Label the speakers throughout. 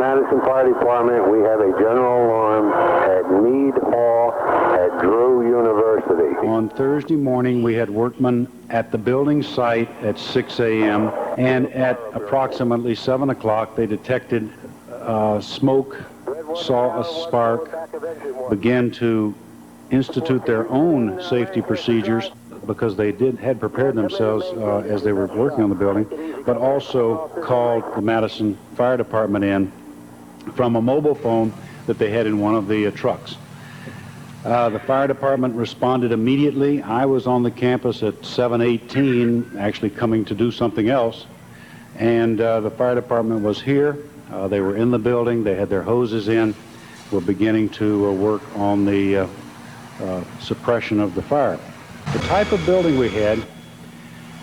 Speaker 1: Madison Fire Department, we have a general alarm at Mead Hall at Drew University.
Speaker 2: On Thursday morning, we had workmen at the building site at 6 a.m., and at approximately 7 o'clock, they detected smoke, saw a spark, began to institute their own safety procedures because they had prepared themselves as they were working on the building, but also called the Madison Fire Department in from a mobile phone that they had in one of the trucks. The fire department responded immediately. I was on the campus at 7:18, actually coming to do something else, and the fire department was here. They were in the building. They had their hoses in. Were beginning to work on the suppression of the fire. The type of building we had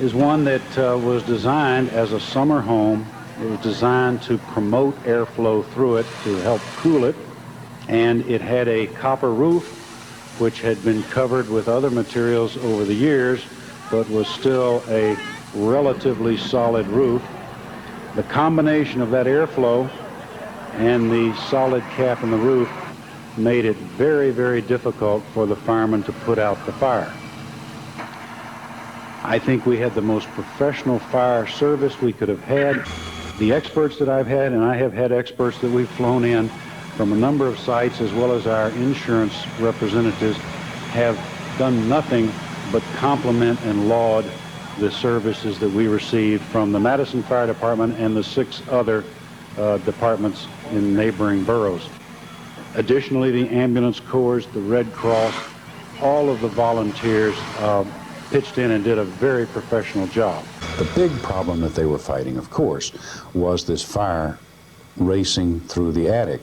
Speaker 2: is one that was designed as a summer home. It was designed to promote airflow through it, to help cool it, and it had a copper roof which had been covered with other materials over the years, but was still a relatively solid roof. The combination of that airflow and the solid cap in the roof made it very, very difficult for the firemen to put out the fire. I think we had the most professional fire service we could have had. The experts that I've had, and I have had experts that we've flown in from a number of sites, as well as our insurance representatives, have done nothing but compliment and laud the services that we received from the Madison Fire Department and the 6 other departments in neighboring boroughs. Additionally, the ambulance corps, the Red Cross, all of the volunteers pitched in and did a very professional job.
Speaker 3: The big problem that they were fighting, of course, was this fire racing through the attic.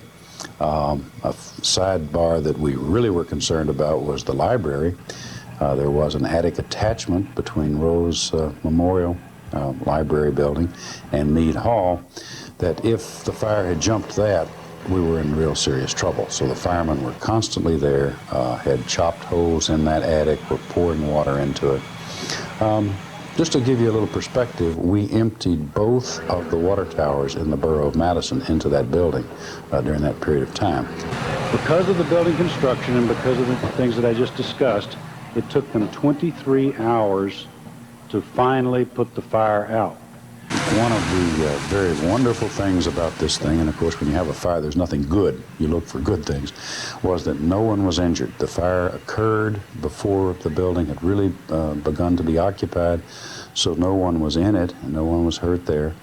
Speaker 3: A sidebar that we really were concerned about was the library. There was an attic attachment between Rose Memorial Library Building and Mead Hall that if the fire had jumped that, we were in real serious trouble. So the firemen were constantly there, had chopped holes in that attic, were pouring water into it. Just to give you a little perspective, we emptied both of the water towers in the borough of Madison into that building during that period of time.
Speaker 2: Because of the building construction and because of the things that I just discussed, it took them 23 hours to finally put the fire out.
Speaker 3: One of the very wonderful things about this thing, and of course when you have a fire there's nothing good, you look for good things, was that no one was injured. The fire occurred before the building had really begun to be occupied, so no one was in it and no one was hurt there.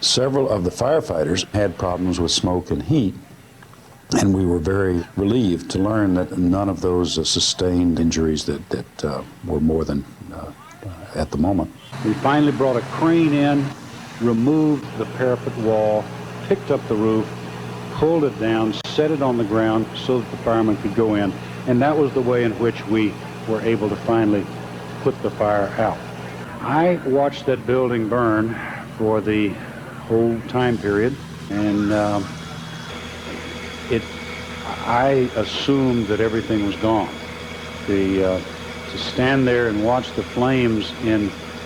Speaker 3: Several of the firefighters had problems with smoke and heat, and we were very relieved to learn that none of those sustained injuries that were more than at the moment.
Speaker 2: We finally brought a crane in, removed the parapet wall, picked up the roof, pulled it down, set it on the ground so that the firemen could go in. And that was the way in which we were able to finally put the fire out. I watched that building burn for the whole time period, and I assumed that everything was gone. To stand there and watch the flames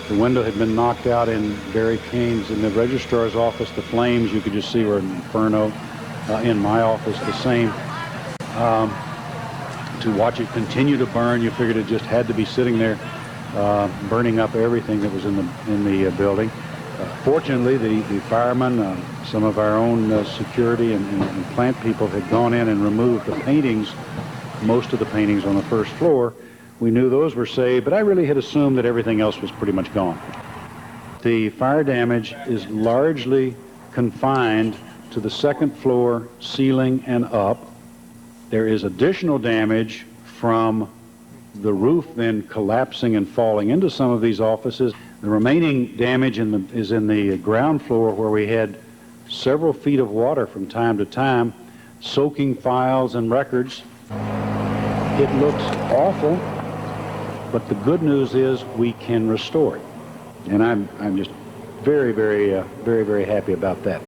Speaker 2: the window had been knocked out in Barry Kane's, in the registrar's office. The flames you could just see were an inferno. In my office, the same. To watch it continue to burn, you figured it just had to be sitting there, burning up everything that was in the building. Fortunately, the firemen, some of our own security and plant people had gone in and removed the paintings, most of the paintings on the first floor. We knew those were saved, but I really had assumed that everything else was pretty much gone. The fire damage is largely confined to the second floor ceiling and up. There is additional damage from the roof then collapsing and falling into some of these offices. The remaining damage is in the ground floor, where we had several feet of water from time to time, soaking files and records. It looks awful, but the good news is we can restore it. And I'm just very, very, very, very happy about that.